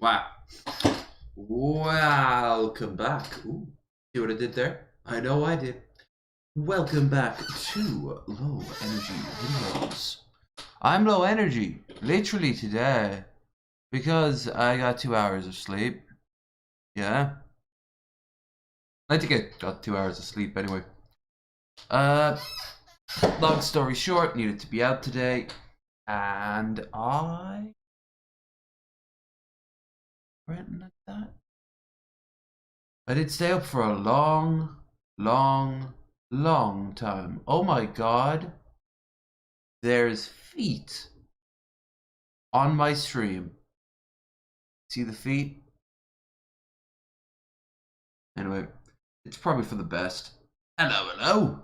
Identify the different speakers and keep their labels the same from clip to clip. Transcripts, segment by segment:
Speaker 1: Wow. Welcome back. Ooh, see what I did there? I know I did. Welcome back to Low Energy Videos. I'm low energy, literally today, because I got 2 hours of sleep. Yeah. I think I got 2 hours of sleep anyway. Uh, long story short, needed to be out today, and I went like that. I did stay up for a long, long time. Oh my god. There's feet on my stream. See the feet? Anyway, it's probably for the best. Hello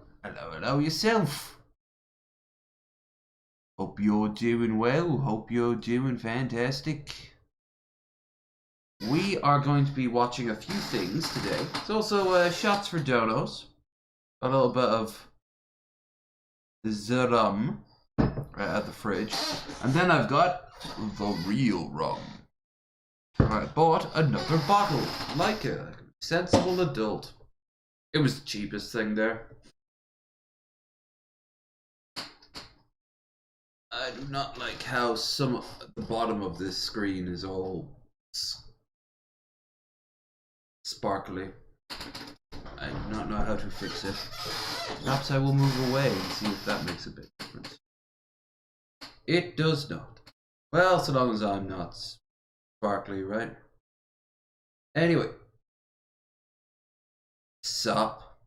Speaker 1: yourself. Hope you're doing well. Hope you're doing fantastic. We are going to be watching a few things today. It's also shots for donos. A little bit of the rum at the fridge. And then I've got the real rum. I bought another bottle, like a sensible adult. It was the cheapest thing there. I do not like how the bottom of this screen is all sparkly. I do not know how to fix it. Perhaps I will move away and see if that makes a big difference. It does not. Well, so long as I'm not sparkly, right? Anyway. Sup.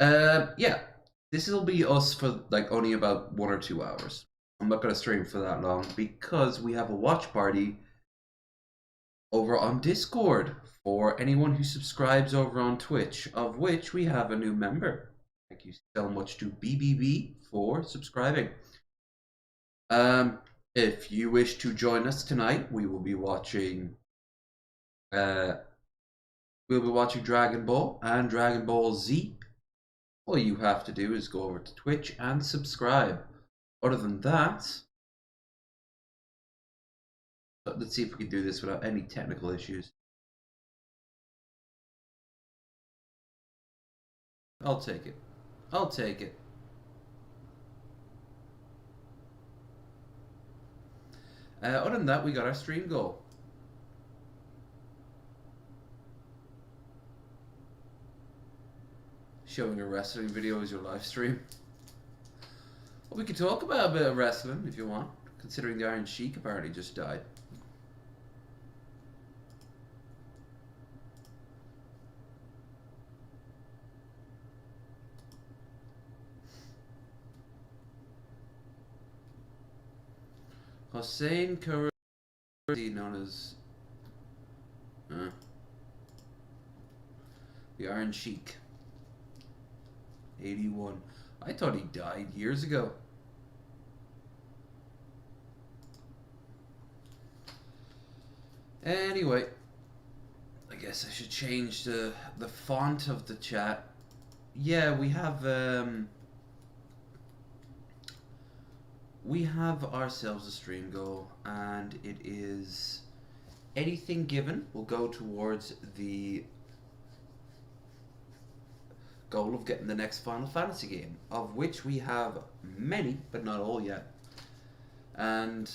Speaker 1: Yeah. This will be us for like only about 1 or 2 hours. I'm not going to stream for that long because we have a watch party over on Discord for anyone who subscribes over on Twitch, of which we have a new member. Thank you so much to BBB for subscribing. If you wish to join us tonight, we will be watching Dragon Ball and Dragon Ball Z. All you have to do is go over to Twitch and subscribe. Other than that, let's see if we can do this without any technical issues. I'll take it. I'll take it. Other than that, we got our stream goal. Showing a wrestling video as your live stream. Well, we could talk about a bit of wrestling if you want, considering the Iron Sheik apparently just died. Hossein Kurdi, known as the Iron Sheik. 81. I thought he died years ago. Anyway, I guess I should change the font of the chat. Yeah, we have ourselves a stream goal, and it is anything given will go towards the goal of getting the next Final Fantasy game, of which we have many, but not all yet. And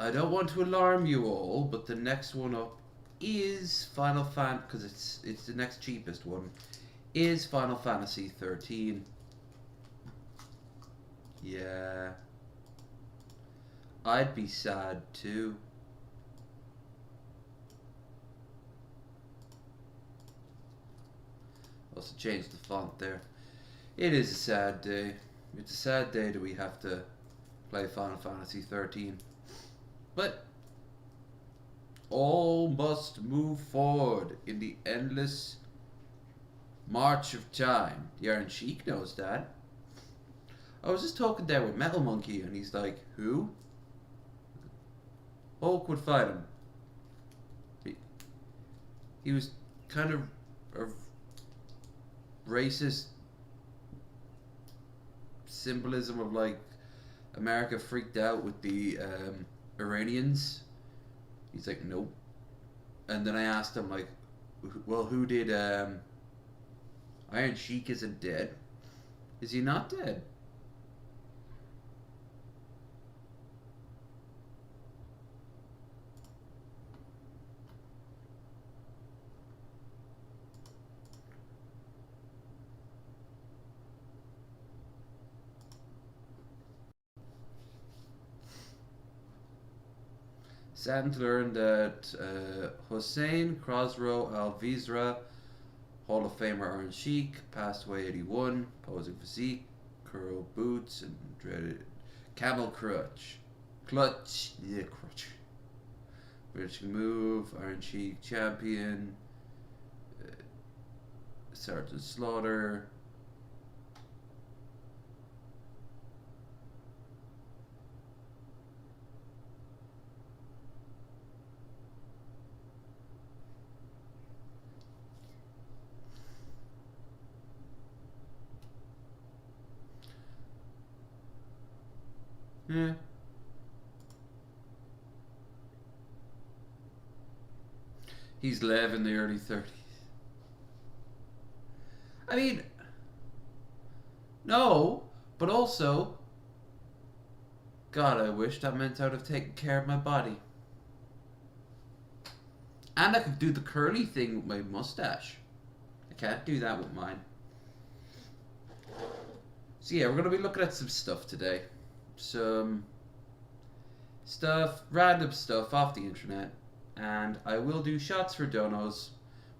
Speaker 1: I don't want to alarm you all, but the next one up is Final Fantasy, because it's the next cheapest one, is Final Fantasy 13. Yeah. I'd be sad too. Also change the font there. It is a sad day. It's a sad day that we have to play Final Fantasy 13. But all must move forward in the endless march of time. The Iron Sheik knows that. I was just talking there with Metal Monkey, and he's like, who? Hulk would fight him. He was kind of a racist symbolism of like America freaked out with the Iranians. He's like, nope. and then I asked him like, well, who did Iron Sheik isn't dead? Is he not dead? Saddened to learn that Hossein Khosrow Al-Vizra, Hall of Famer Iron Sheik, passed away 81, posing physique, curl boots, and dreaded camel crutch. Crutch. British move, Iron Sheik champion, Sergeant Slaughter. Yeah. He's live in the early 30s. I mean, no, but also, God, I wish that meant I'd have taken care of my body. And I could do the curly thing with my mustache. I can't do that with mine. So yeah, we're going to be looking at some stuff today. Some stuff, random stuff off the internet. And I will do shots for donos.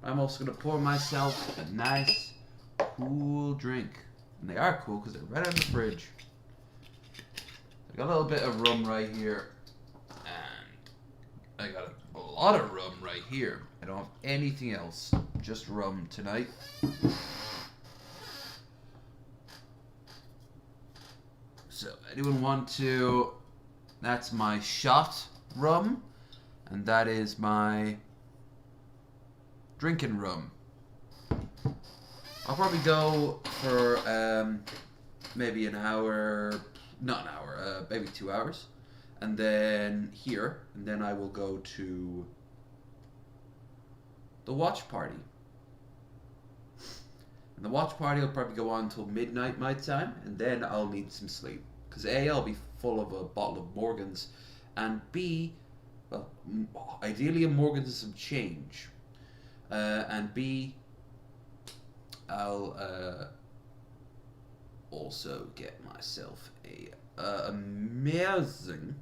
Speaker 1: I'm also going to pour myself a nice, cool drink. And they are cool because they're right out of the fridge. I got a little bit of rum right here. And I got a lot of rum right here. I don't have anything else. Just rum tonight. So, anyone want to... That's my shot rum. And that is my drinking rum. I'll probably go for maybe an hour, not an hour, maybe 2 hours. And then here, and then I will go to the watch party. And the watch party will probably go on until midnight my time, and then I'll need some sleep. Because A, I'll be full of a bottle of Morgan's, and B, well, ideally a Morgan's and some change. And B, I'll also get myself a amazing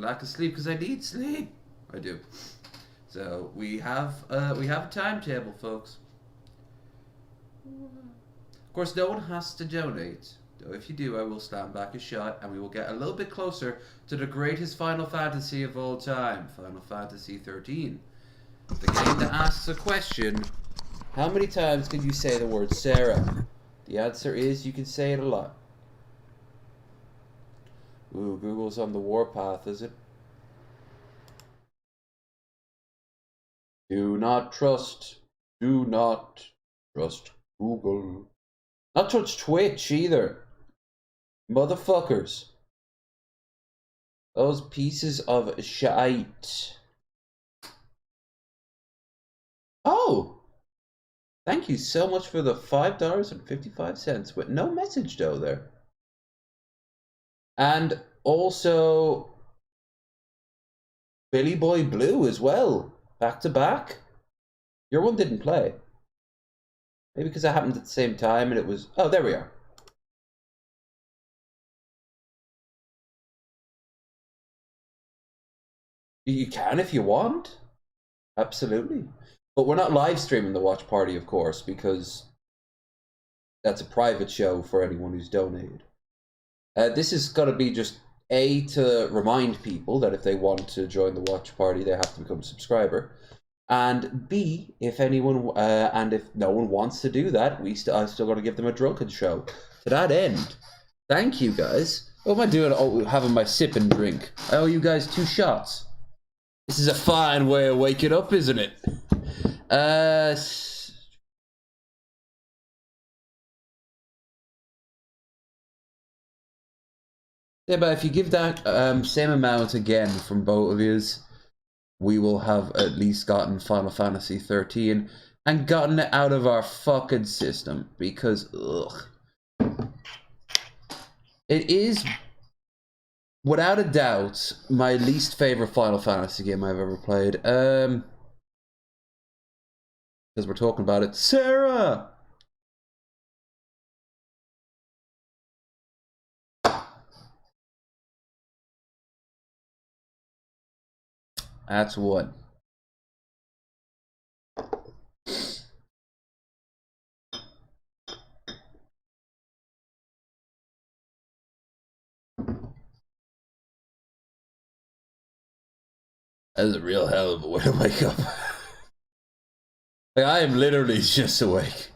Speaker 1: lack of sleep, because I need sleep. I do. So we have a timetable, folks. Of course, no one has to donate. Though if you do, I will stand back a shot, and we will get a little bit closer to the greatest Final Fantasy of all time, Final Fantasy 13. The game that asks a question: how many times can you say the word Sarah? The answer is you can say it a lot. Ooh, Google's on the warpath, is it? Do not trust Google. Not trust Twitch either. Motherfuckers. Those pieces of shite. Oh! Thank you so much for the $5.55 with no message though there. And also Billy Boy Blue as well. Back to back. Your one didn't play. Maybe because it happened at the same time and it was... Oh, there we are. You can if you want. Absolutely. But we're not live streaming the watch party, of course, because that's a private show for anyone who's donated. This is going to be just A, to remind people that if they want to join the watch party, they have to become a subscriber. And B, if anyone, and if no one wants to do that, I'm still going to give them a drunken show. To that end, thank you guys. What am I doing? Oh, having my sip and drink. I owe you guys 2 shots. This is a fine way of waking up, isn't it? Yeah, but if you give that same amount again from both of yous, we will have at least gotten Final Fantasy 13 and gotten it out of our fucking system, because ugh, it is without a doubt my least favorite Final Fantasy game I've ever played. Because we're talking about it. Sarah! That's one. That's a real hell of a way to wake up. Like, I am literally just awake.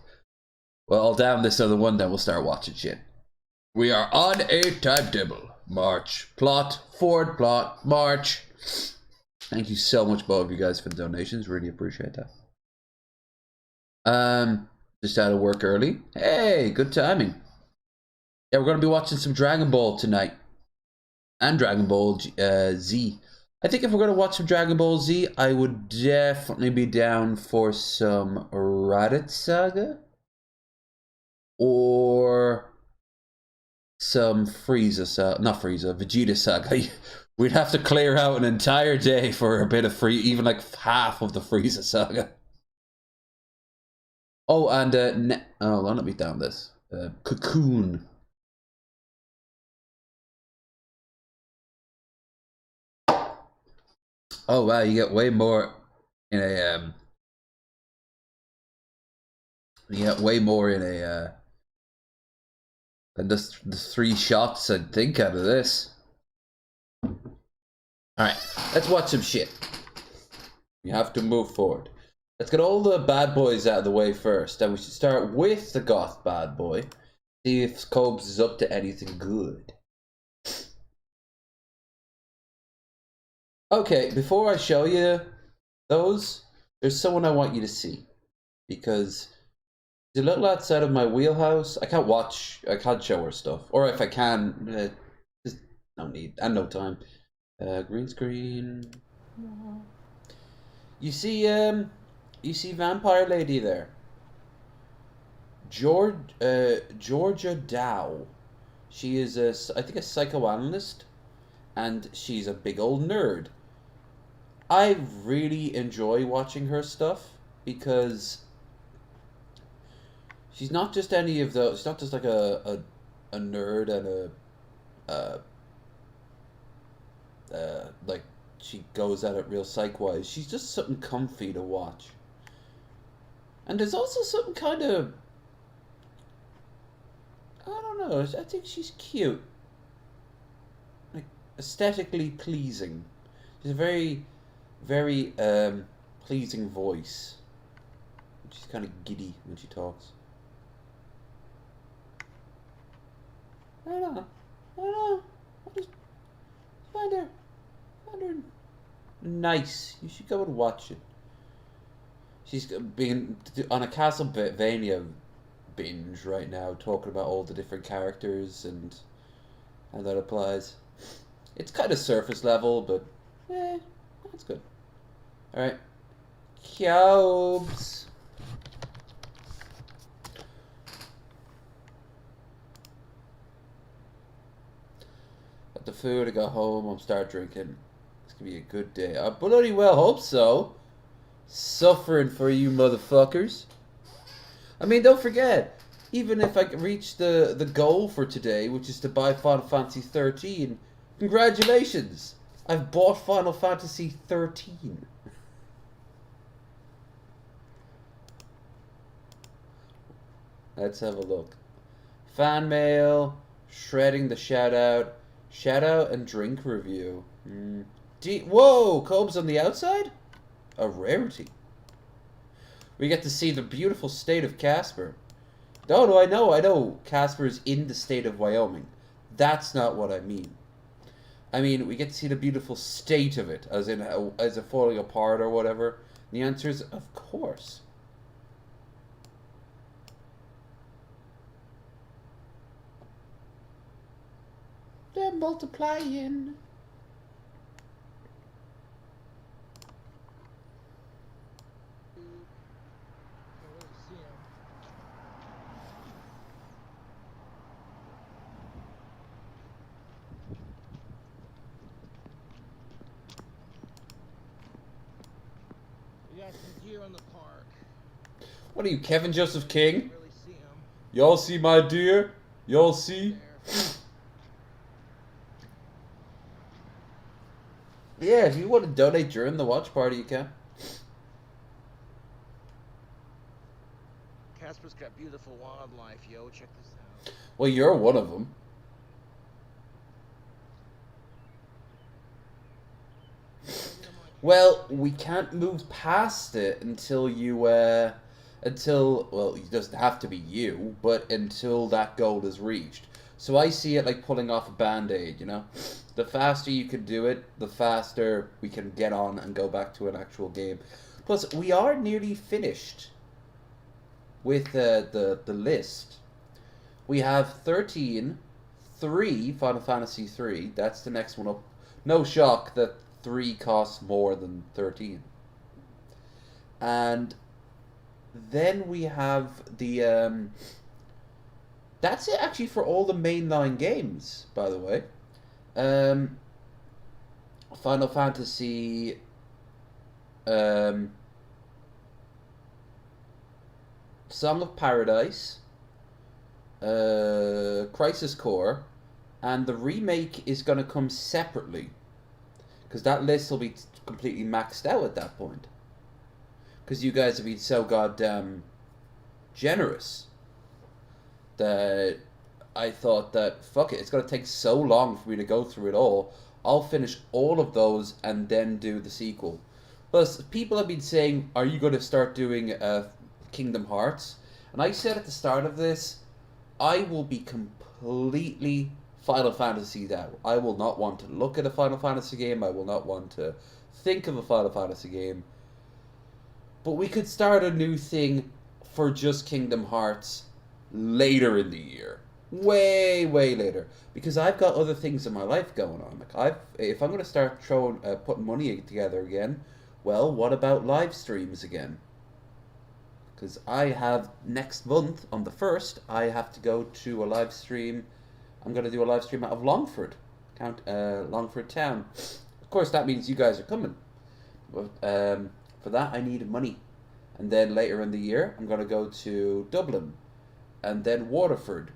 Speaker 1: Well, I'll down this other one, then we'll start watching shit. We are on a timetable. March. Plot. Forward plot. March. Thank you so much, both of you guys, for the donations. Really appreciate that. Just out of work early. Hey, good timing. Yeah, we're going to be watching some Dragon Ball tonight. And Dragon Ball Z. I think if we're going to watch some Dragon Ball Z, I would definitely be down for some Raditz Saga. Or some Frieza Saga. Not Frieza, Vegeta Saga. We'd have to clear out an entire day for a bit of even like half of the Frieza Saga. Oh, and let me down this. Cocoon. Oh wow, you get way more in a you get way more in a than just the 3 shots I think out of this. Alright, let's watch some shit. You have to move forward. Let's get all the bad boys out of the way first. And we should start with the goth bad boy. See if Cobes is up to anything good. Okay, before I show you those, there's someone I want you to see. Because it's a little outside of my wheelhouse. I can't show her stuff. Or if I can, just no need and no time. Green screen. You see Vampire Lady there? Georgia Dow. She is I think a psychoanalyst, and she's a big old nerd. I really enjoy watching her stuff because she's not just any of those. She's not just like a nerd and like she goes at it real psych-wise. She's just something comfy to watch. And there's also something kind of, I don't know, I think she's cute. Like, aesthetically pleasing. She's a very, very pleasing voice. She's kind of giddy when she talks. I don't know. I just find her nice. You should go and watch it. She's being on a Castlevania binge right now, talking about all the different characters and how that applies. It's kind of surface level, but that's good. All right, Cubes. Got the food. I got home. I'm start drinking. It's gonna be a good day. I bloody well hope so. Suffering for you motherfuckers. I mean, don't forget, even if I reach the goal for today, which is to buy Final Fantasy 13, congratulations! I've bought Final Fantasy 13. Let's have a look. Fan mail, shredding the shout out and drink review. Whoa, Cobes on the outside? A rarity. We get to see the beautiful state of Casper. No, I know Casper's in the state of Wyoming. That's not what I mean. I mean, we get to see the beautiful state of it, as in, is it falling apart or whatever? And the answer is, of course. They're multiplying.
Speaker 2: got some deer in the park.
Speaker 1: What are you, Kevin Joseph King?
Speaker 2: Can't really see 'em.
Speaker 1: Y'all see my deer? Y'all see?
Speaker 2: There.
Speaker 1: Yeah, if you want to donate during the watch party, you can.
Speaker 2: Casper's got beautiful wildlife, yo. Check this out.
Speaker 1: Well, you're one of them. Well, we can't move past it until you, well, it doesn't have to be you, but until that goal is reached. So I see it like pulling off a band-aid, you know? The faster you can do it, the faster we can get on and go back to an actual game. Plus, we are nearly finished with the list. We have 13, 3 Final Fantasy 3. That's the next one up. No shock that 3 costs more than 13. And then we have the that's it actually for all the mainline games, by the way. Final Fantasy Song of Paradise, Crisis Core, and the remake is going to come separately, because that list will be completely maxed out at that point. Because you guys have been so goddamn generous that I thought that, fuck it, it's going to take so long for me to go through it all. I'll finish all of those and then do the sequel. Plus, people have been saying, are you going to start doing Kingdom Hearts? And I said at the start of this, I will be completely Final Fantasy'd out. I will not want to look at a Final Fantasy game. I will not want to think of a Final Fantasy game. But we could start a new thing for just Kingdom Hearts later in the year. Way, way later. Because I've got other things in my life going on. Like if I'm going to start putting money together again, well, what about live streams again? Because I have next month, on the 1st, I have to go to a live stream. I'm going to do a live stream out of Longford, Longford Town. Of course, that means you guys are coming. But for that, I need money. And then later in the year, I'm going to go to Dublin, and then Waterford,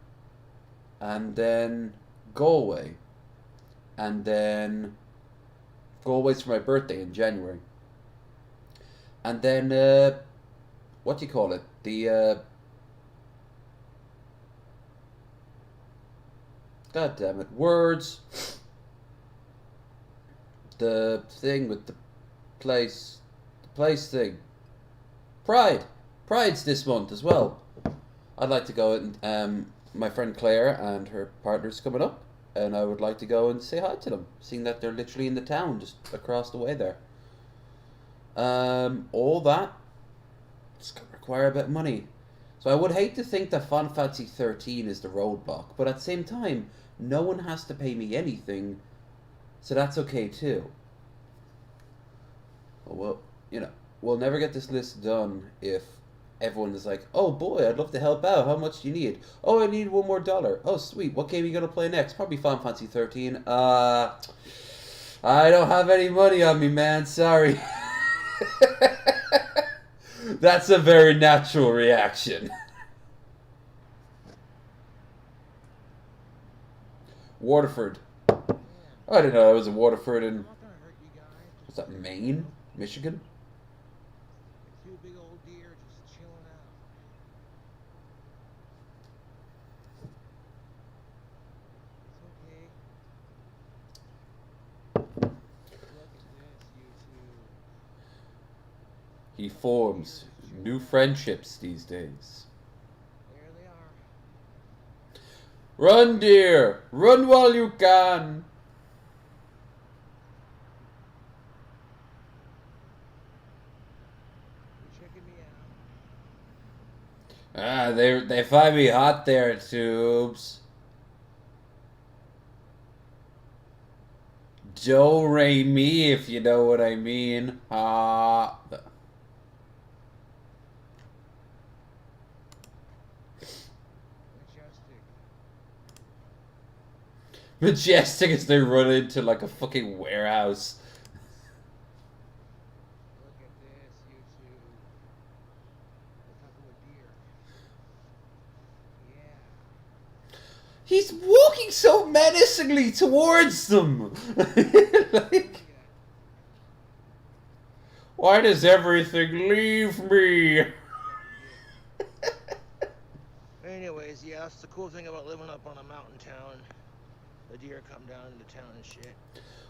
Speaker 1: and then Galway, and then Galway's for my birthday in January. And then, what do you call it? God damn it, words. The thing with the place thing. Pride. Pride's this month as well. I'd like to go and my friend Claire and her partner's coming up, and I would like to go and say hi to them, seeing that they're literally in the town just across the way there. All that, it's going to require a bit of money. So I would hate to think that Final Fantasy 13 is the roadblock, but at the same time, no one has to pay me anything, so that's okay too. Well, you know, we'll never get this list done if everyone is like, oh boy, I'd love to help out. How much do you need? Oh, I need $1 more. Oh, sweet. What game are you going to play next? Probably Final Fantasy 13. I don't have any money on me, man. Sorry. That's a very natural reaction. Waterford. Oh, I didn't know it was in Waterford in... What's that, Maine? Michigan?
Speaker 2: Two big old deer just chilling out. It's okay. Look at this, you two.
Speaker 1: He forms new friendships these days.
Speaker 2: There they are.
Speaker 1: Run, dear! Run while you can!
Speaker 2: You're checking me out.
Speaker 1: Ah, they find me hot there, Tubes. Do re mi, if you know what I mean. Majestic as they run into like a fucking warehouse.
Speaker 2: Look at this, you two.
Speaker 1: He's walking so menacingly towards them. Like, why does everything leave me?
Speaker 2: Anyways, yeah, that's the cool thing about living up on a mountain town. The deer come down into town and shit.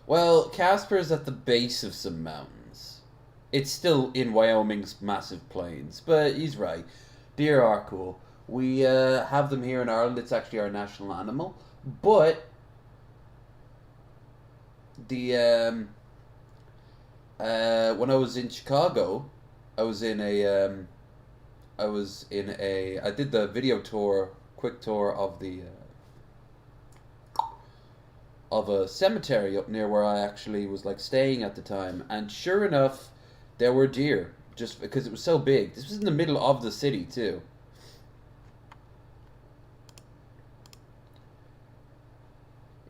Speaker 1: Well, Casper's at the base of some mountains. It's still in Wyoming's massive plains, but he's right. Deer are cool. We have them here in Ireland. It's actually our national animal. But the when I was in Chicago, I did the video tour, quick tour of the of a cemetery up near where I actually was like staying at the time, and sure enough, there were deer just because it was so big. This was in the middle of the city too.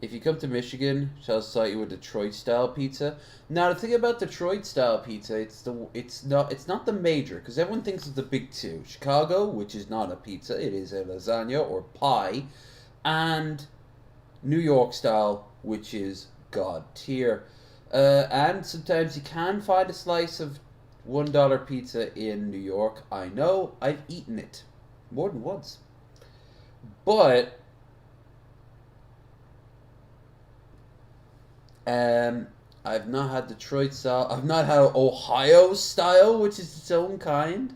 Speaker 1: If you come to Michigan, shall I cite you a Detroit style pizza? Now the thing about Detroit style pizza, it's not the major, because everyone thinks it's the big two. Chicago, which is not a pizza, it is a lasagna or pie, and New York style, which is god tier. And sometimes you can find a slice of $1 pizza in New York. I know, I've eaten it more than once. But I've not had Detroit style. I've not had Ohio style, which is its own kind.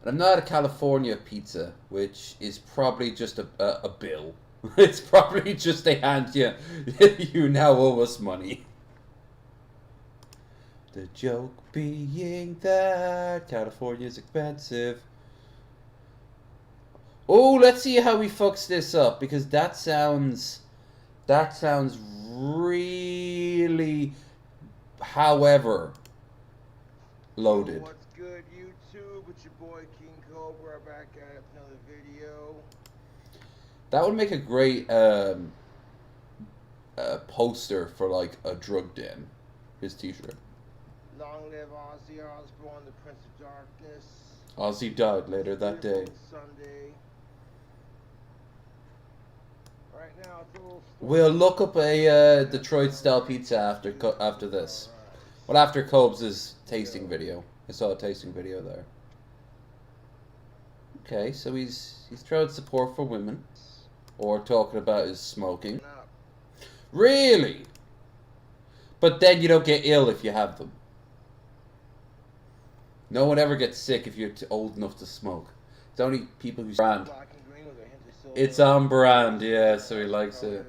Speaker 1: And I'm not a California pizza, which is probably just a bill. It's probably just a hand you. You now owe us money. The joke being that California's expensive. Oh, let's see how he fucks this up, because that sounds really, however, loaded.
Speaker 2: What's good, YouTube? It's your boy King Cobra back at it with another video.
Speaker 1: That would make a great poster for like a drug den. His t-shirt.
Speaker 2: Long live Ozzy Osbourne, the Prince of Darkness.
Speaker 1: Ozzy died later that day.
Speaker 2: Sunday. Right now, it's a little.
Speaker 1: We'll look up a Detroit style pizza after this. Well, after Cobes' tasting video. I saw a tasting video there. Okay, so he's throwing support for women, or talking about his smoking. Really? But then you don't get ill if you have them. No one ever gets sick if you're old enough to smoke. It's only people who's brand. It's on brand, yeah, so he likes it.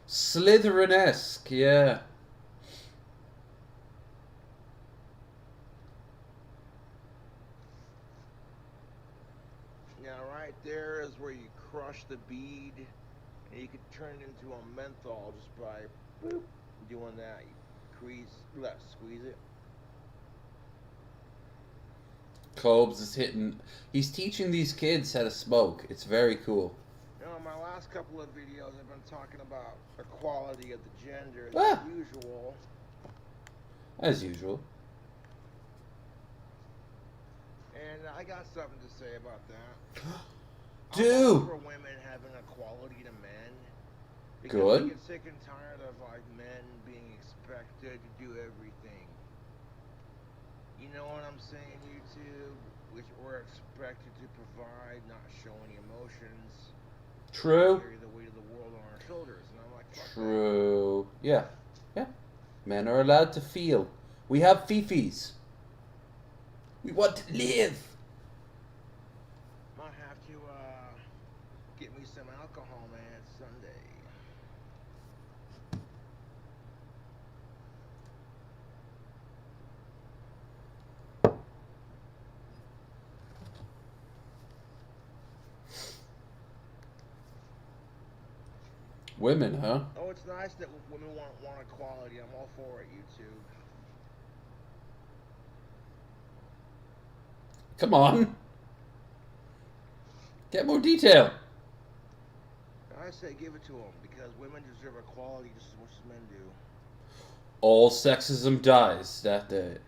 Speaker 1: Slytherin-esque, yeah.
Speaker 2: Now, right there is where you crush the bead, and you can turn it into a menthol just by boop, doing that. You squeeze it.
Speaker 1: Cobes is he's teaching these kids how to smoke. It's very cool.
Speaker 2: Now, in my last couple of videos, I've been talking about equality of the genders,
Speaker 1: Ah.
Speaker 2: as usual.
Speaker 1: As usual.
Speaker 2: And I got something to say about that.
Speaker 1: Do.
Speaker 2: I'm all for women having equality to men. Because
Speaker 1: Good.
Speaker 2: I get sick and tired of like men being expected to do everything. You know what I'm saying, YouTube? Which we're expected to provide, not show any emotions.
Speaker 1: True.
Speaker 2: Carry the weight of the world on our shoulders, and I'm like, fuck
Speaker 1: True. Yeah. Yeah. Men are allowed to feel. We have fifis. We want to live.
Speaker 2: that. Might have to get me some alcohol, man. It's Sunday.
Speaker 1: Women, huh?
Speaker 2: Oh, it's nice that women want equality. I'm all for it, YouTube.
Speaker 1: Come on. Get more detail.
Speaker 2: I say give it to them because women deserve equality just as much as men do.
Speaker 1: All sexism dies that day.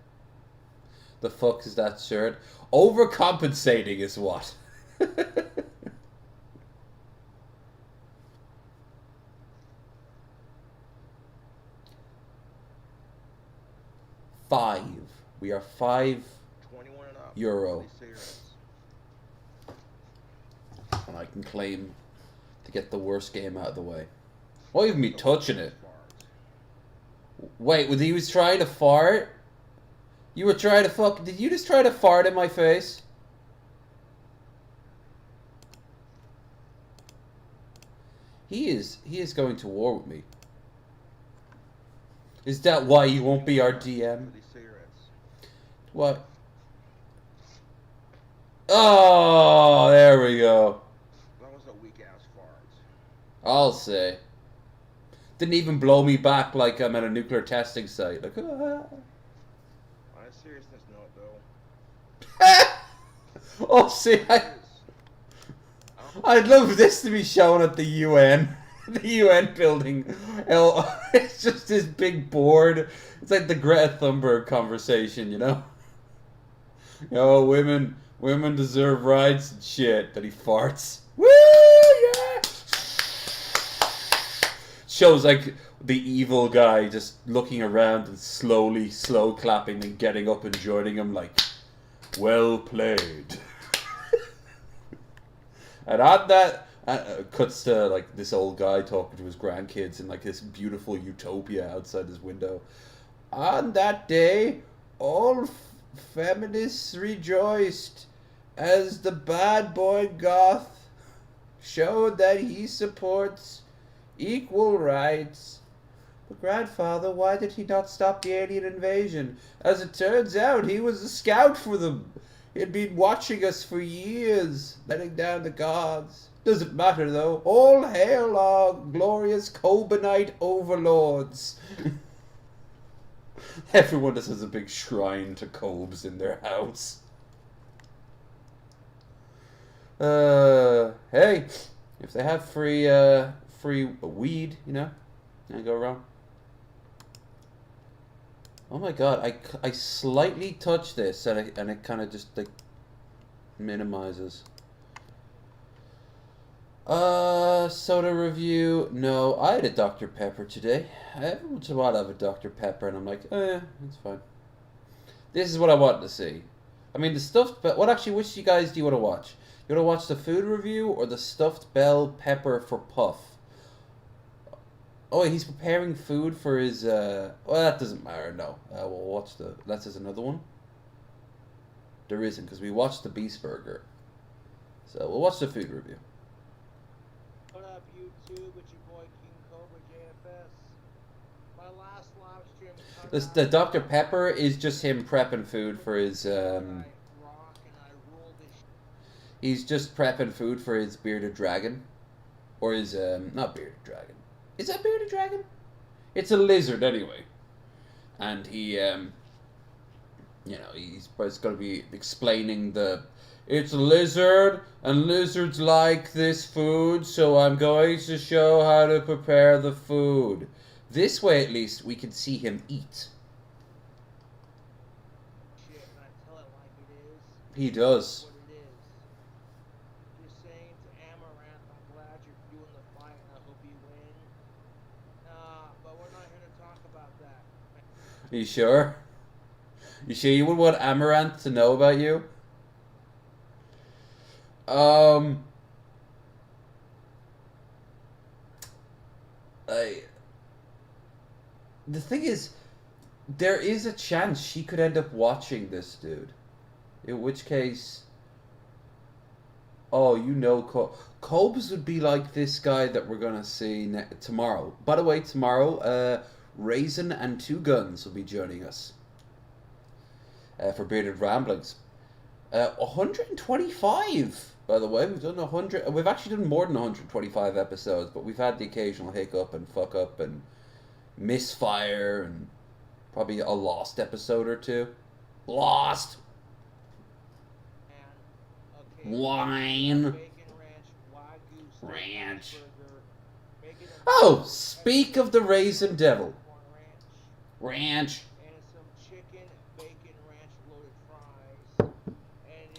Speaker 1: The fuck is that shirt? Overcompensating is what? 5. We are 5
Speaker 2: 21 and up.
Speaker 1: euro.
Speaker 2: 40 cigarettes.
Speaker 1: And I can claim to get the worst game out of the way. Why even me touching it? Wait, he was trying to fart? You were trying to fuck... Did you just try to fart in my face? He is going to war with me. Is that why you won't be our DM? What? Oh, there we go.
Speaker 2: That was a weak ass fart.
Speaker 1: I'll say. Didn't even blow me back like I'm at a nuclear testing site. Like, ah.
Speaker 2: On a seriousness note, though.
Speaker 1: Oh, see, I'd love this to be shown at the UN. The UN building. It's just this big board. It's like the Greta Thunberg conversation, you know? Oh, women deserve rights and shit. That he farts. Woo, yeah! Shows like the evil guy just looking around and slow clapping and getting up and joining him like, well played. And on that, cuts to like this old guy talking to his grandkids in like this beautiful utopia outside his window. On that day, all feminists rejoiced as the bad boy goth showed that he supports equal rights. But grandfather, why did he not stop the alien invasion? As it turns out, he was a scout for them. He'd been watching us for years, letting down the gods. Doesn't matter though. All hail our glorious Cobanite overlords. Everyone just has a big shrine to Cobes in their house. Hey, if they have free weed, you know, can't go wrong. Oh my god, I slightly touch this and it kind of just like minimizes. Soda review. No, I had a Dr. Pepper today. Every once in a while I have a Dr. Pepper and I'm like, it's fine. This is what I wanted to see. I mean, the stuffed... But which you guys do you want to watch? You want to watch the food review or the stuffed bell pepper for Puff? Oh, he's preparing food for his... Well, that doesn't matter, no. We'll watch the... That's just another one. There isn't, because we watched the Beast Burger. So, we'll watch the food review.
Speaker 3: What up, YouTube? It's your boy King Cobra JFS. My last live stream...
Speaker 1: The Dr. Pepper is just him prepping food for his... He's just prepping food for his bearded dragon. Or his... Not bearded dragon. Is that bearded dragon? It's a lizard anyway. And he, you know, he's going to be explaining it's a lizard, and lizards like this food, so I'm going to show how to prepare the food. This way, at least, we can see him eat.
Speaker 3: Shit, and I tell it like it is.
Speaker 1: He does.
Speaker 3: What it is. Just saying to Amaranth, I'm glad you're doing the fight, and I hope you win. But we're not here to talk about that.
Speaker 1: Are you sure? You sure you would want Amaranth to know about you? The thing is, there is a chance she could end up watching this dude. In which case, oh, you know, Cobes would be like this guy that we're gonna see tomorrow. By the way, tomorrow, Raisin and Two Guns will be joining us for Bearded Ramblings. 125. By the way, we've done 100. We've actually done more than 125 episodes, but we've had the occasional hiccup and fuck up and misfire and probably a lost episode or two. Lost. Wine. Ranch. Oh, speak of the Raisin Devil. Ranch.
Speaker 3: And some chicken, bacon, ranch loaded fries. And a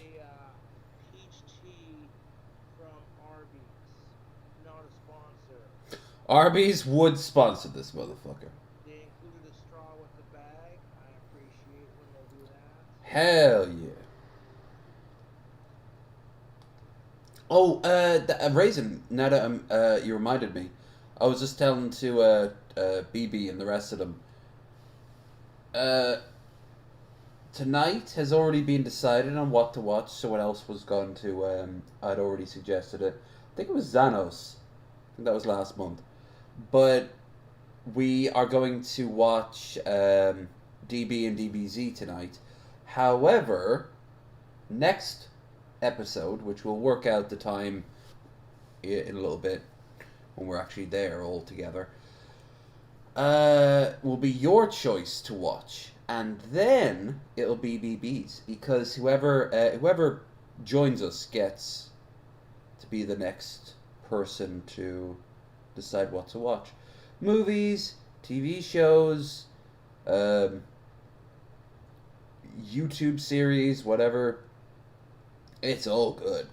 Speaker 3: peach tea from Arby's. Not a sponsor.
Speaker 1: Arby's would sponsor this motherfucker.
Speaker 3: They included a straw with the bag. I appreciate
Speaker 1: Hell yeah. Oh, Raisin, now that you reminded me, I was just telling to BB and the rest of them, tonight has already been decided on what to watch. Someone else was going to, I'd already suggested it. I think it was Xanos. I think that was last month. But we are going to watch DB and DBZ tonight. However, next episode, which we'll work out the time in a little bit when we're actually there all together, will be your choice to watch, and then it'll be BB's, because whoever joins us gets to be the next person to decide what to watch. Movies, TV shows, YouTube series, whatever. It's all good.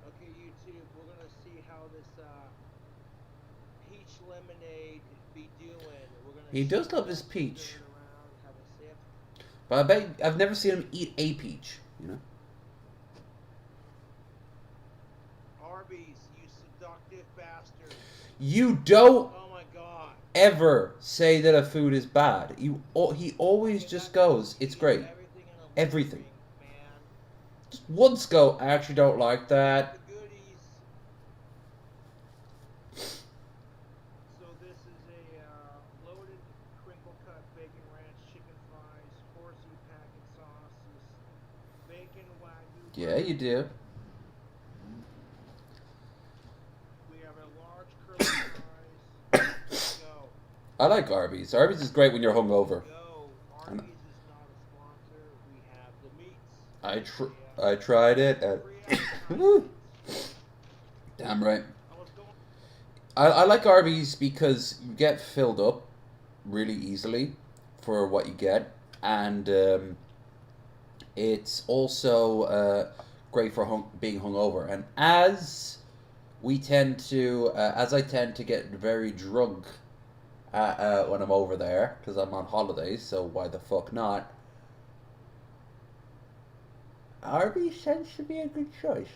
Speaker 3: Okay, YouTube, we're gonna see how this peach lemonade be doing. We're gonna
Speaker 1: He does
Speaker 3: shake
Speaker 1: love
Speaker 3: it
Speaker 1: his
Speaker 3: up,
Speaker 1: peach.
Speaker 3: stir it around, have a sip.
Speaker 1: But I bet I've never seen him eat a peach, you know?
Speaker 3: Arby's, you seductive bastard.
Speaker 1: You don't
Speaker 3: Oh my god.
Speaker 1: ever say that a food is bad. He always
Speaker 3: Okay,
Speaker 1: just
Speaker 3: that means
Speaker 1: goes,
Speaker 3: you
Speaker 1: it's
Speaker 3: eat
Speaker 1: great.
Speaker 3: Everything in a
Speaker 1: Everything.
Speaker 3: living, man.
Speaker 1: Just once go, I actually don't like that.
Speaker 3: The goodies. So this is a loaded crinkle cut bacon ranch chicken fries, horsey packet sauces, bacon wagyu.
Speaker 1: Yeah, you do.
Speaker 3: We have a large curly fries. Go.
Speaker 1: I like Arby's. Arby's is great when you're hungover.
Speaker 3: Go. Arby's is not a sponsor. We have the meats.
Speaker 1: I tried it at Woo. Damn right.
Speaker 3: I was going.
Speaker 1: I like Arby's because you get filled up really easily for what you get, and it's also great for being hungover. And as I tend to get very drunk when I'm over there because I'm on holidays, so why the fuck not? Arby's tends to be a good choice.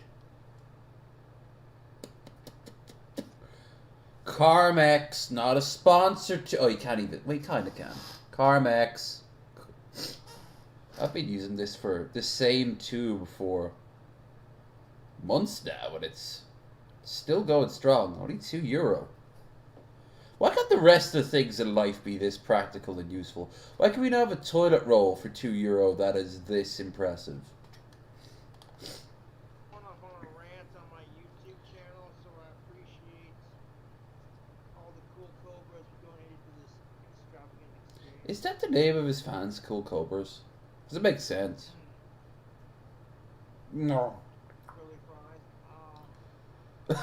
Speaker 1: Carmex, not a sponsor to... Oh, you can't even... Well, you kind of can. Carmex. I've been using this same tube for months now, and it's still going strong. Only €2. Why can't the rest of the things in life be this practical and useful? Why can we not have a toilet roll for €2 that is this impressive?
Speaker 3: On a rant on my YouTube channel, so I appreciate all the cool cobras who donated to this extravagant exchange.
Speaker 1: Is that the name of his fans, Cool Cobras? Does it make sense? No.
Speaker 3: Curly fries.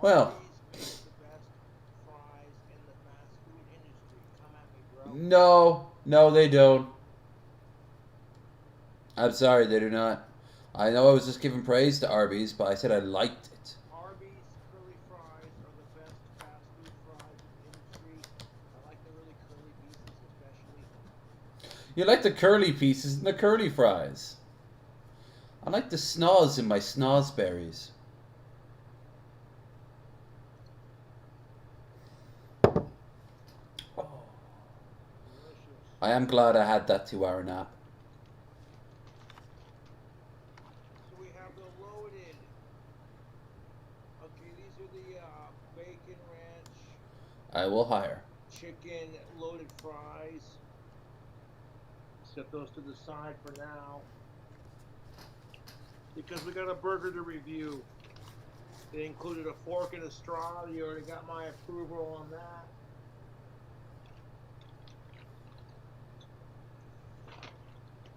Speaker 1: Well,
Speaker 3: Arby's makes the best fries in the fast food industry. Come at me, bro.
Speaker 1: no, they don't. I'm sorry, they do not. I know I was just giving praise to Arby's, but I said I liked it.
Speaker 3: Arby's curly fries are the best fast food fries in the industry. I like the really curly pieces, especially.
Speaker 1: You like the curly pieces and the curly fries. I like the snoz in my snozberries.
Speaker 3: Delicious.
Speaker 1: I am glad I had that 2-hour nap.
Speaker 3: So we have the loaded. Okay, these are the bacon ranch
Speaker 1: I will hire.
Speaker 3: chicken loaded fries. Set those to the side for now. Because we got a burger to review. They included a fork and a straw. You already got my approval on that.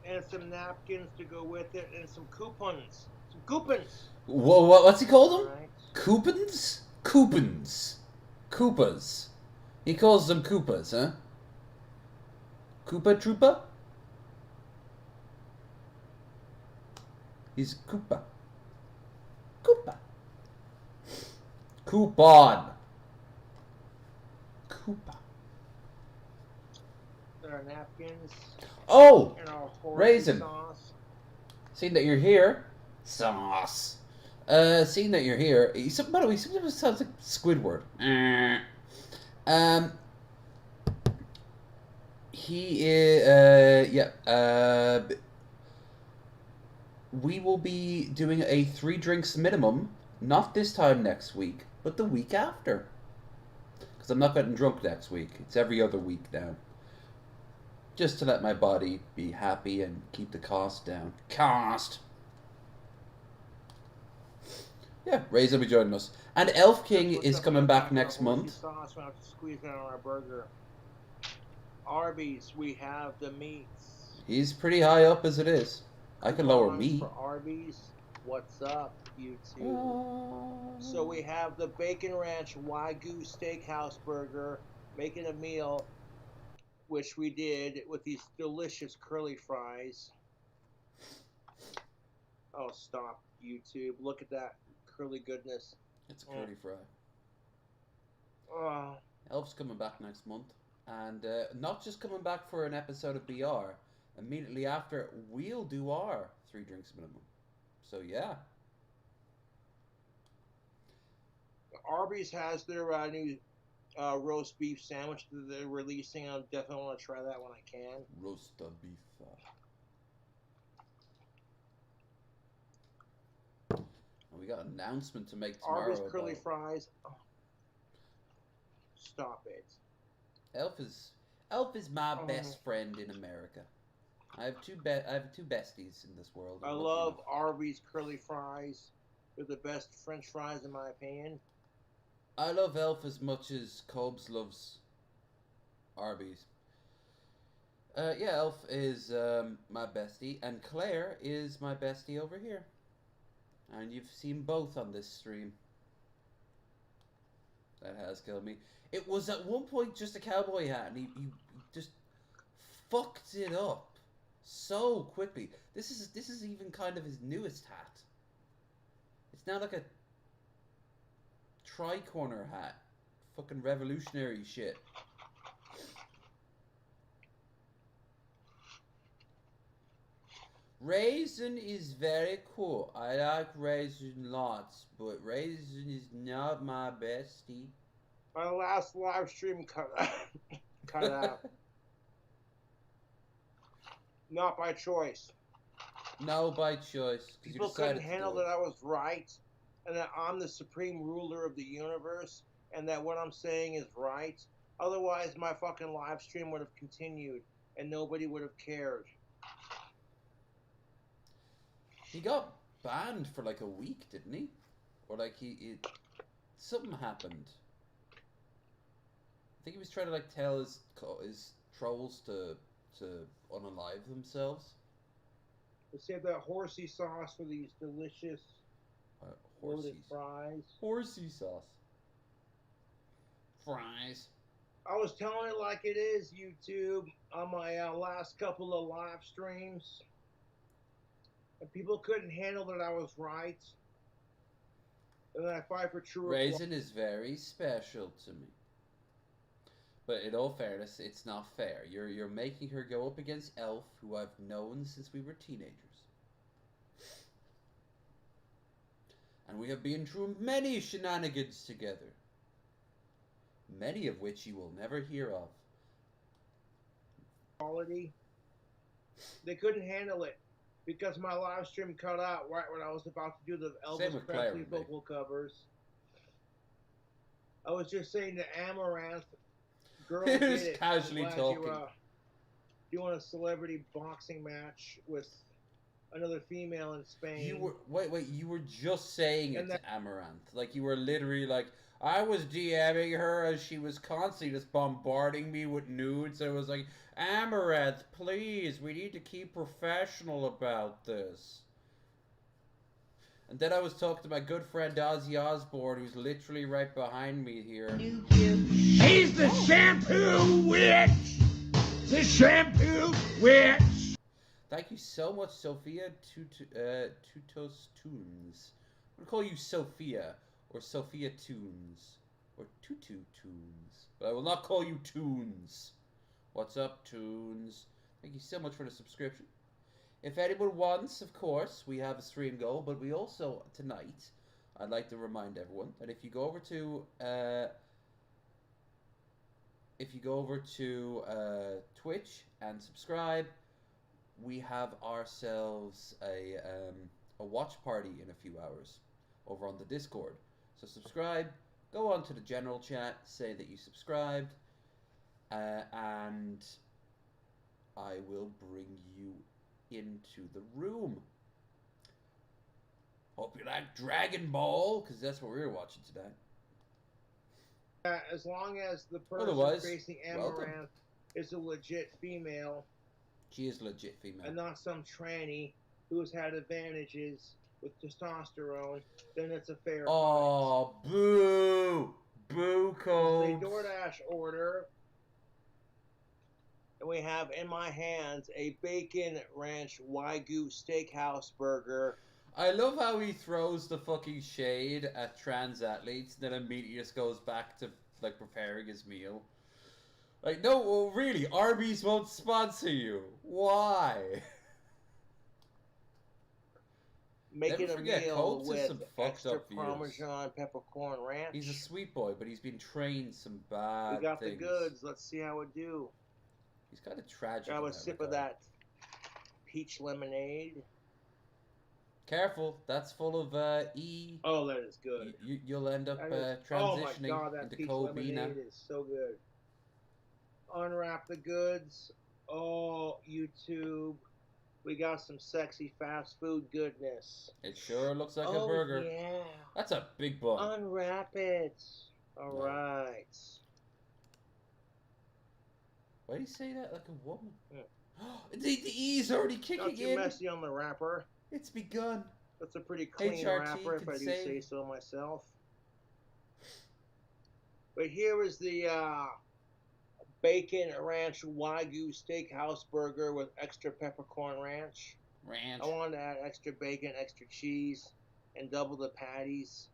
Speaker 3: And some napkins to go with it, and some coupons. Some coupons!
Speaker 1: What's he called them?
Speaker 3: Alright.
Speaker 1: Coupons? Coupons. Koopas. He calls them Koopas, huh? Koopa Troopa? He's Koopa. Koopa. Coupon. Koopa.
Speaker 3: our napkins
Speaker 1: Oh!
Speaker 3: and our horsey
Speaker 1: Raisin.
Speaker 3: sauce.
Speaker 1: Seeing that you're here. Sauce. Seeing that you're here. By the way, sometimes it sounds like Squidward. Um, he is, we will be doing a 3 drinks minimum, not this time next week, but the week after. Because I'm not getting drunk next week. It's every other week now. Just to let my body be happy and keep the cost down. Cost! Yeah, Ray's will be joining us. And Elf King
Speaker 3: What's
Speaker 1: is
Speaker 3: up
Speaker 1: coming
Speaker 3: with
Speaker 1: back
Speaker 3: our
Speaker 1: next
Speaker 3: horsey
Speaker 1: month.
Speaker 3: Sauce, we have to squeeze it on our burger. Arby's, we have the meats.
Speaker 1: He's pretty high up as it is. I can lower
Speaker 3: Coupons
Speaker 1: me.
Speaker 3: for Arby's. What's up, YouTube? So we have the Bacon Ranch Wagyu Steakhouse Burger, making a meal, which we did with these delicious curly fries. Oh, stop, YouTube. Look at that curly goodness.
Speaker 1: It's a curly fry.
Speaker 3: Oh,
Speaker 1: Elf's coming back next month. And not just coming back for an episode of BR. Immediately after, we'll do our 3 drinks minimum. So yeah.
Speaker 3: Arby's has their new roast beef sandwich that they're releasing. I definitely want to try that when I can.
Speaker 1: Roast the beef. And we got an announcement to make tomorrow.
Speaker 3: Arby's curly
Speaker 1: about...
Speaker 3: fries. Oh. Stop it.
Speaker 1: Elf is my best friend in America. I have two besties in this world.
Speaker 3: I love Arby's curly fries. They're the best French fries in my opinion.
Speaker 1: I love Elf as much as Cobes loves Arby's. Yeah, Elf is my bestie, and Claire is my bestie over here. And you've seen both on this stream. That has killed me. It was at one point just a cowboy hat, and he just fucked it up so quickly. This is even kind of his newest hat. It's now like a tri-corner hat. Fucking revolutionary shit. Raisin is very cool. I like Raisin lots, but Raisin is not my bestie.
Speaker 3: My last live stream cut out. Not by choice.
Speaker 1: No, by choice.
Speaker 3: People couldn't handle that I was right, and that I'm the supreme ruler of the universe, and that what I'm saying is right. Otherwise, my fucking live stream would have continued, and nobody would have cared.
Speaker 1: He got banned for like a week, didn't he? Or like something happened. I think he was trying to like tell his trolls to unalive themselves.
Speaker 3: Let's save that horsey sauce for these delicious loaded fries.
Speaker 1: Horsey sauce. Fries.
Speaker 3: I was telling it like it is, YouTube, on my last couple of live streams. And people couldn't handle that I was right. And I fight for true.
Speaker 1: Raisin is very special to me. But in all fairness, it's not fair. You're making her go up against Elf, who I've known since we were teenagers. And we have been through many shenanigans together. Many of which you will never hear of.
Speaker 3: Quality. They couldn't handle it. Because my live stream cut out right when I was about to do the Elvis Presley vocal covers. I was just saying to Amaranth, girl,
Speaker 1: He
Speaker 3: did
Speaker 1: was
Speaker 3: it.
Speaker 1: casually talking.
Speaker 3: Doing a celebrity boxing match with another female in Spain.
Speaker 1: You were just saying it to Amaranth. Like you were literally like, I was DMing her as she was constantly just bombarding me with nudes. I was like, Amaranth, please, we need to keep professional about this. And then I was talking to my good friend Ozzy Osbourne, who's literally right behind me here.
Speaker 4: He's the shampoo witch! The shampoo witch!
Speaker 1: Thank you so much, Sophia Tutos Tunes. I'm gonna call you Sophia, or Sophia Tunes, or Tutu Tunes. But I will not call you Tunes. What's up, Tunes? Thank you so much for the subscription. If anyone wants, of course, we have a stream goal, but we also, tonight, I'd like to remind everyone that if you go over to Twitch and subscribe, we have ourselves a watch party in a few hours over on the Discord. So subscribe, go on to the general chat, say that you subscribed, and I will bring you into the room. Hope you like Dragon Ball, because that's what we were watching today.
Speaker 3: As long as the person
Speaker 1: Otherwise,
Speaker 3: facing
Speaker 1: welcome.
Speaker 3: Amaranth is a legit female
Speaker 1: She is legit female.
Speaker 3: and not some tranny who's had advantages with testosterone, then it's a fair fight.
Speaker 1: Oh, boo! Boo,
Speaker 3: It's
Speaker 1: Cole.
Speaker 3: a DoorDash order. And we have in my hands a Bacon Ranch Wagyu Steakhouse burger.
Speaker 1: I love how he throws the fucking shade at trans athletes, then immediately just goes back to like preparing his meal. Like, no, well, really, Arby's won't sponsor you. Why?
Speaker 3: Making
Speaker 1: Never
Speaker 3: a
Speaker 1: forget,
Speaker 3: meal
Speaker 1: Colts is some
Speaker 3: with
Speaker 1: fucked
Speaker 3: extra
Speaker 1: up views.
Speaker 3: Parmesan peppercorn ranch.
Speaker 1: He's a sweet boy, but he's been trained some bad
Speaker 3: We got
Speaker 1: things.
Speaker 3: the goods. Let's see how it do.
Speaker 1: He's kind of tragic.
Speaker 3: Grab
Speaker 1: in
Speaker 3: a
Speaker 1: that
Speaker 3: sip of
Speaker 1: regard.
Speaker 3: that peach lemonade.
Speaker 1: Careful, that's full of E.
Speaker 3: Oh, that is good.
Speaker 1: You'll end up
Speaker 3: That is-
Speaker 1: transitioning
Speaker 3: oh my god, that
Speaker 1: into
Speaker 3: peach
Speaker 1: Kobina.
Speaker 3: lemonade is so good. Unwrap the goods. Oh, YouTube. We got some sexy fast food goodness.
Speaker 1: It sure looks like
Speaker 3: oh,
Speaker 1: a burger.
Speaker 3: Yeah.
Speaker 1: That's a big bun.
Speaker 3: Unwrap it. All
Speaker 1: No.
Speaker 3: right.
Speaker 1: Why do you say that like a woman?
Speaker 3: Yeah.
Speaker 1: the E's already kicking
Speaker 3: Not too
Speaker 1: in.
Speaker 3: messy on the wrapper.
Speaker 1: It's begun.
Speaker 3: That's a pretty clean
Speaker 1: HRT
Speaker 3: wrapper, if I do
Speaker 1: can
Speaker 3: say
Speaker 1: say.
Speaker 3: so myself. But here is the Bacon Ranch Wagyu Steakhouse burger with extra peppercorn ranch.
Speaker 1: Ranch.
Speaker 3: I wanted to add extra bacon, extra cheese, and double the patties.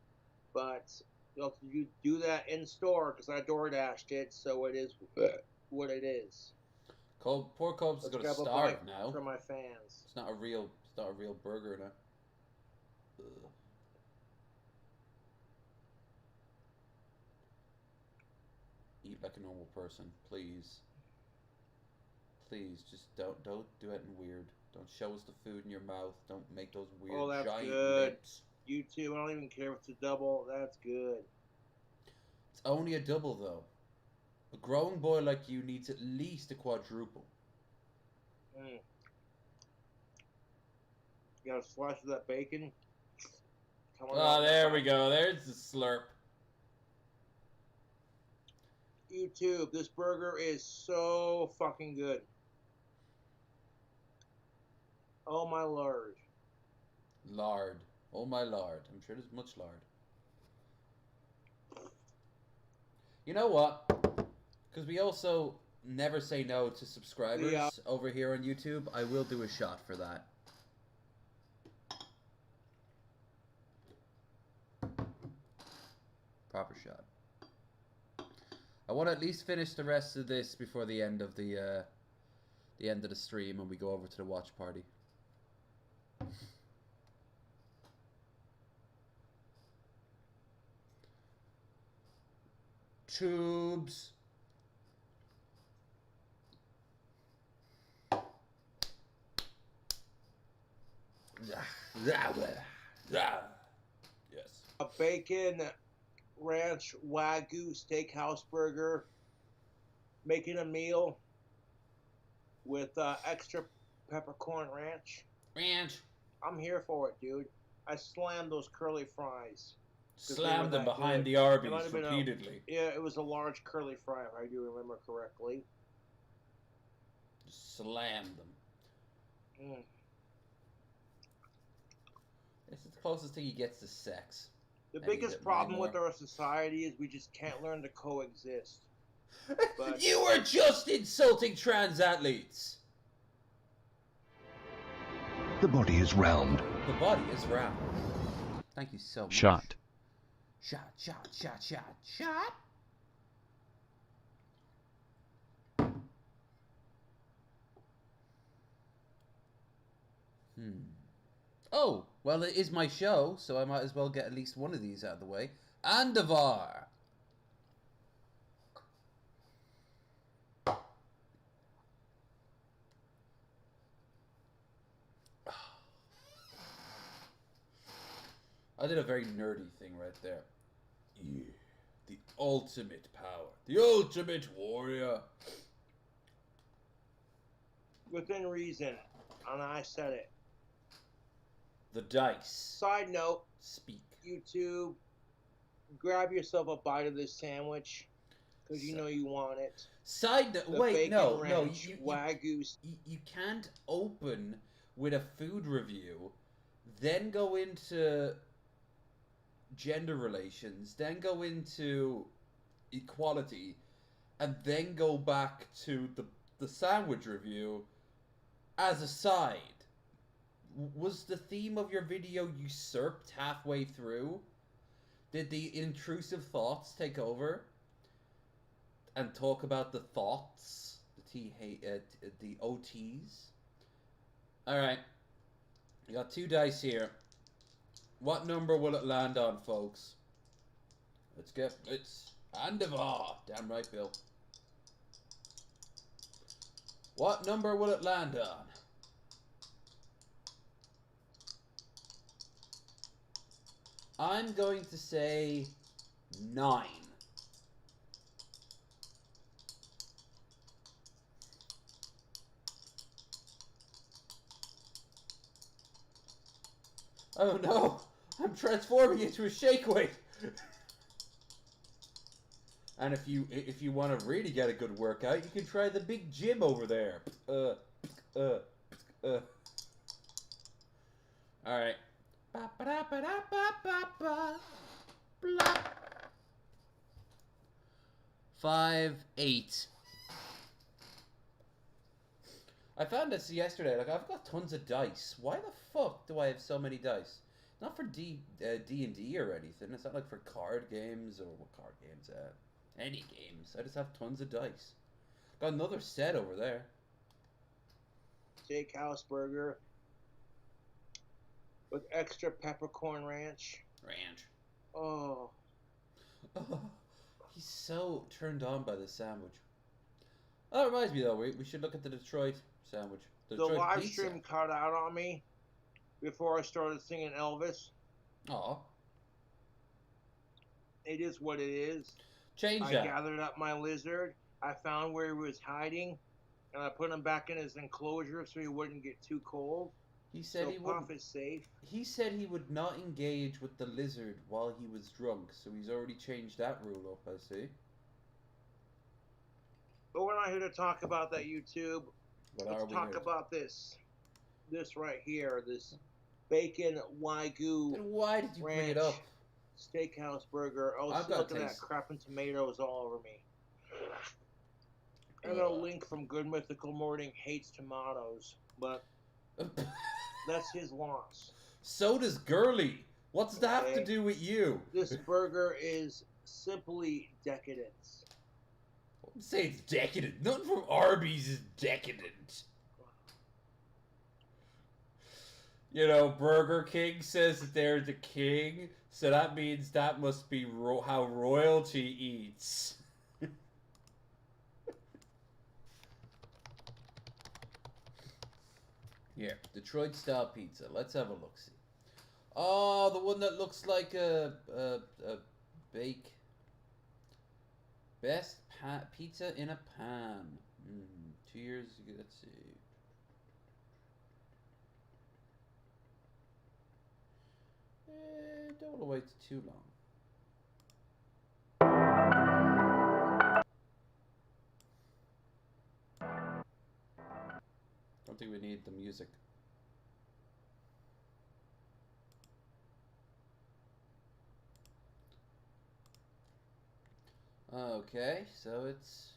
Speaker 3: But you'll have to do that in store because I DoorDashed it, so it is what it is.
Speaker 1: Poor Colb's is
Speaker 3: Let's
Speaker 1: gonna
Speaker 3: grab a
Speaker 1: starve
Speaker 3: bite
Speaker 1: now.
Speaker 3: for my fans.
Speaker 1: It's not a real burger now. Ugh. Eat like a normal person, please. Please, just don't do anything weird. Don't show us the food in your mouth. Don't make those weird
Speaker 3: Oh, that's
Speaker 1: giant
Speaker 3: good.
Speaker 1: lips.
Speaker 3: YouTube, I don't even care if it's a double. That's good.
Speaker 1: It's only a double though. A growing boy like you needs at least a quadruple.
Speaker 3: Mm. You got a slice of that bacon. Come on
Speaker 1: Oh,
Speaker 3: out.
Speaker 1: there we go. There's the slurp.
Speaker 3: YouTube, this burger is so fucking good. Oh my lord.
Speaker 1: Lard. Oh my lard. I'm sure there's much lard. You know what? Because we also never say no to subscribers
Speaker 3: Yeah.
Speaker 1: over here on YouTube. I will do a shot for that. Proper shot. I want to at least finish the rest of this before the end of the stream, and we go over to the watch party. Tubes. Yes.
Speaker 3: A bacon ranch wagyu steakhouse burger. Making a meal with extra peppercorn ranch.
Speaker 1: Ranch.
Speaker 3: I'm here for it, dude. I slammed those curly fries.
Speaker 1: Slammed them
Speaker 3: that
Speaker 1: behind
Speaker 3: good.
Speaker 1: the
Speaker 3: It
Speaker 1: Arby's
Speaker 3: might have been
Speaker 1: repeatedly.
Speaker 3: Yeah, it was a large curly fry, if I do remember correctly.
Speaker 1: Slammed them.
Speaker 3: Mm.
Speaker 1: This is the closest thing he gets to sex.
Speaker 3: The
Speaker 1: And he's
Speaker 3: biggest
Speaker 1: at
Speaker 3: problem with
Speaker 1: Raymore.
Speaker 3: our society is we just can't learn to coexist. But-
Speaker 1: You were just insulting trans athletes.
Speaker 5: The body is round.
Speaker 1: The body is round. Thank you so much.
Speaker 5: Shot.
Speaker 1: Shot, shot, shot, shot, shot. Oh, well, it is my show, so I might as well get at least one of these out of the way. Andavar! I did a very nerdy thing right there. Yeah, the ultimate power. The ultimate warrior.
Speaker 3: Within reason, and I said it.
Speaker 1: The dice.
Speaker 3: Side note,
Speaker 1: Speak.
Speaker 3: YouTube, grab yourself a bite of this sandwich, because you know you want it.
Speaker 1: Side note,
Speaker 3: The
Speaker 1: wait,
Speaker 3: Bacon
Speaker 1: no,
Speaker 3: Ranch Wagyu.
Speaker 1: you can't open with a food review, then go into gender relations, then go into equality, and then go back to the sandwich review as a side. Was the theme of your video usurped halfway through? Did the intrusive thoughts take over and talk about the thoughts, the OTs? All right, you got 2 dice here. What number will it land on, folks? It's Andavar. Damn right, Bill. What number will it land on? I'm going to say 9. Oh no! I'm transforming into a shake weight! And if you want to really get a good workout, you can try the big gym over there. Alright. 5, 8. I found this yesterday. Like, I've got tons of dice. Why the fuck do I have so many dice? Not for D&D or anything. It's not like for card games or what card games? Any games. I just have tons of dice. Got another set over there.
Speaker 3: Steakhouse burger with extra peppercorn ranch. Oh.
Speaker 1: He's so turned on by this sandwich. Oh, that reminds me though, we should look at the Detroit sandwich.
Speaker 3: The
Speaker 1: Detroit
Speaker 3: live
Speaker 1: pizza.
Speaker 3: stream cut out on me before I started singing Elvis.
Speaker 1: Aw.
Speaker 3: It is what it is.
Speaker 1: Change
Speaker 3: I
Speaker 1: that.
Speaker 3: gathered up my lizard. I found where he was hiding, and I put him back in his enclosure so he wouldn't get too cold.
Speaker 1: He said
Speaker 3: So
Speaker 1: he
Speaker 3: Puff
Speaker 1: would.
Speaker 3: is safe.
Speaker 1: He said he would not engage with the lizard while he was drunk, so he's already changed that rule up. I see.
Speaker 3: But we're not here to talk about that, YouTube.
Speaker 1: What are
Speaker 3: Let's
Speaker 1: we
Speaker 3: talk
Speaker 1: here?
Speaker 3: about this right here, this bacon Wagyu
Speaker 1: Then why did you bring
Speaker 3: ranch
Speaker 1: it up?
Speaker 3: steakhouse burger. Oh,
Speaker 1: I've
Speaker 3: see,
Speaker 1: got
Speaker 3: look at that
Speaker 1: taste.
Speaker 3: crap and tomatoes all over me. I got a link from Good Mythical Morning hates tomatoes, but that's his loss.
Speaker 1: So does Gurley. What's that have to
Speaker 3: Okay.
Speaker 1: do with you?
Speaker 3: This burger is simply decadence.
Speaker 1: I wouldn't say it's decadent. Nothing from Arby's is decadent. You know, Burger King says that they're the king, so that means that must be how royalty eats. Here, Detroit style pizza. Let's have a look. See. Oh, the one that looks like a bake. Best pizza in a pan. 2 years ago. Let's see. Don't want to wait too long. Don't think we need the music. Okay, so it's